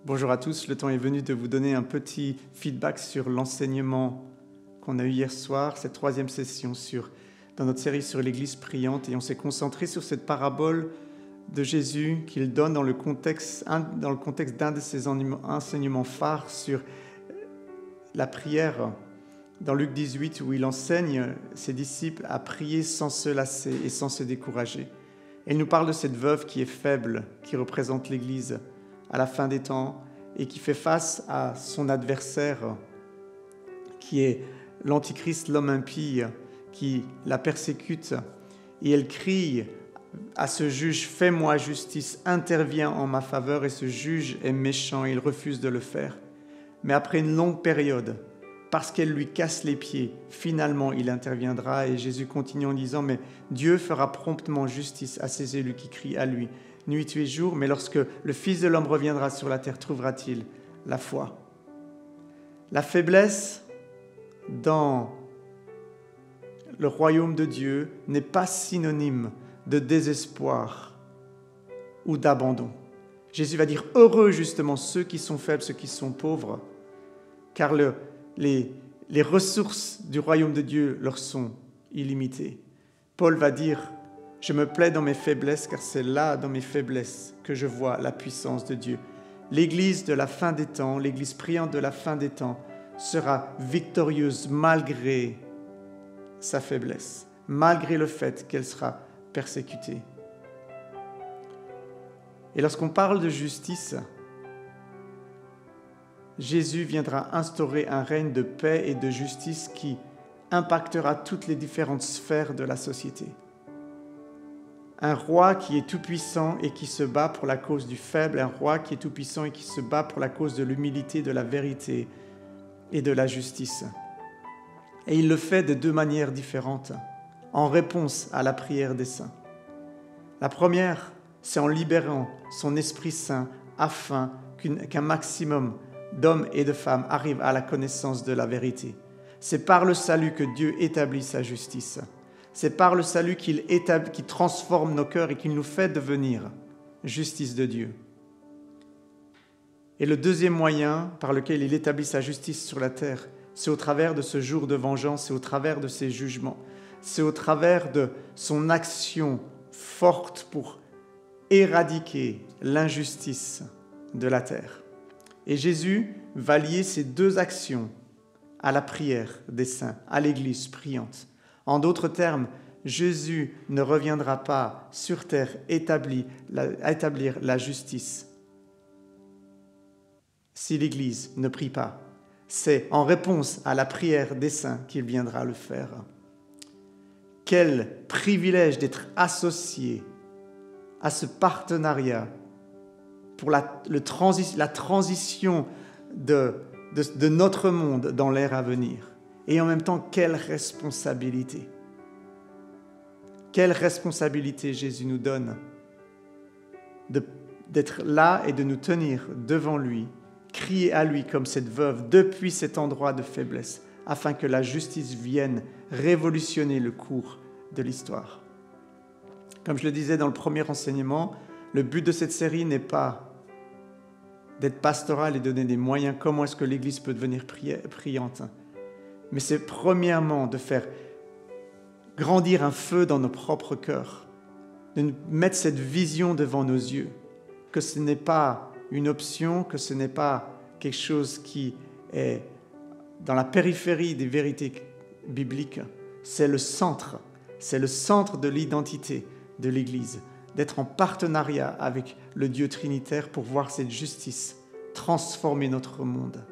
Bonjour à tous, le temps est venu de vous donner un petit feedback sur l'enseignement qu'on a eu hier soir, cette troisième session dans notre série sur l'Église priante, et on s'est concentré sur cette parabole de Jésus qu'il donne dans le contexte d'un de ses enseignements phares sur la prière, dans Luc 18, où il enseigne ses disciples à prier sans se lasser et sans se décourager. Et il nous parle de cette veuve qui est faible, qui représente l'Église à la fin des temps et qui fait face à son adversaire, qui est l'Antichrist, l'homme impie, qui la persécute. Et elle crie à ce juge « Fais-moi justice, interviens en ma faveur » et ce juge est méchant, il refuse de le faire. Mais après une longue période, parce qu'elle lui casse les pieds, finalement il interviendra et Jésus continue en disant « Mais Dieu fera promptement justice à ses élus qui crient à lui. Nuit et jour, mais lorsque le Fils de l'homme reviendra sur la terre, trouvera-t-il la foi ?» La faiblesse dans le royaume de Dieu n'est pas synonyme de désespoir ou d'abandon. Jésus va dire « Heureux justement ceux qui sont faibles, ceux qui sont pauvres, car les ressources du royaume de Dieu leur sont illimitées. » Paul va dire « Je me plais dans mes faiblesses, car c'est là, dans mes faiblesses, que je vois la puissance de Dieu. » L'Église de la fin des temps, l'Église priante de la fin des temps, sera victorieuse malgré sa faiblesse, malgré le fait qu'elle sera persécutée. Et lorsqu'on parle de justice, Jésus viendra instaurer un règne de paix et de justice qui impactera toutes les différentes sphères de la société. Un roi qui est tout-puissant et qui se bat pour la cause du faible, un roi qui est tout-puissant et qui se bat pour la cause de l'humilité, de la vérité et de la justice. Et il le fait de deux manières différentes, en réponse à la prière des saints. La première, c'est en libérant son Esprit Saint afin qu'un maximum d'hommes et de femmes arrivent à la connaissance de la vérité. C'est par le salut que Dieu établit sa justice. C'est par le salut qu'il transforme nos cœurs et qu'il nous fait devenir justice de Dieu. Et le deuxième moyen par lequel il établit sa justice sur la terre, c'est au travers de ce jour de vengeance, c'est au travers de ses jugements, c'est au travers de son action forte pour éradiquer l'injustice de la terre. Et Jésus va lier ces deux actions à la prière des saints, à l'Église priante. En d'autres termes, Jésus ne reviendra pas sur terre à établir la justice si l'Église ne prie pas. C'est en réponse à la prière des saints qu'il viendra le faire. Quel privilège d'être associé à ce partenariat pour la transition de notre monde dans l'ère à venir. Et en même temps, quelle responsabilité. Quelle responsabilité Jésus nous donne d'être là et de nous tenir devant lui, crier à lui comme cette veuve depuis cet endroit de faiblesse, afin que la justice vienne révolutionner le cours de l'histoire. Comme je le disais dans le premier enseignement, le but de cette série n'est pas d'être pastoral et donner des moyens, comment est-ce que l'Église peut devenir priante. Mais c'est premièrement de faire grandir un feu dans nos propres cœurs, de mettre cette vision devant nos yeux, que ce n'est pas une option, que ce n'est pas quelque chose qui est dans la périphérie des vérités bibliques, c'est le centre de l'identité de l'Église, d'être en partenariat avec le Dieu trinitaire pour voir cette justice transformer notre monde.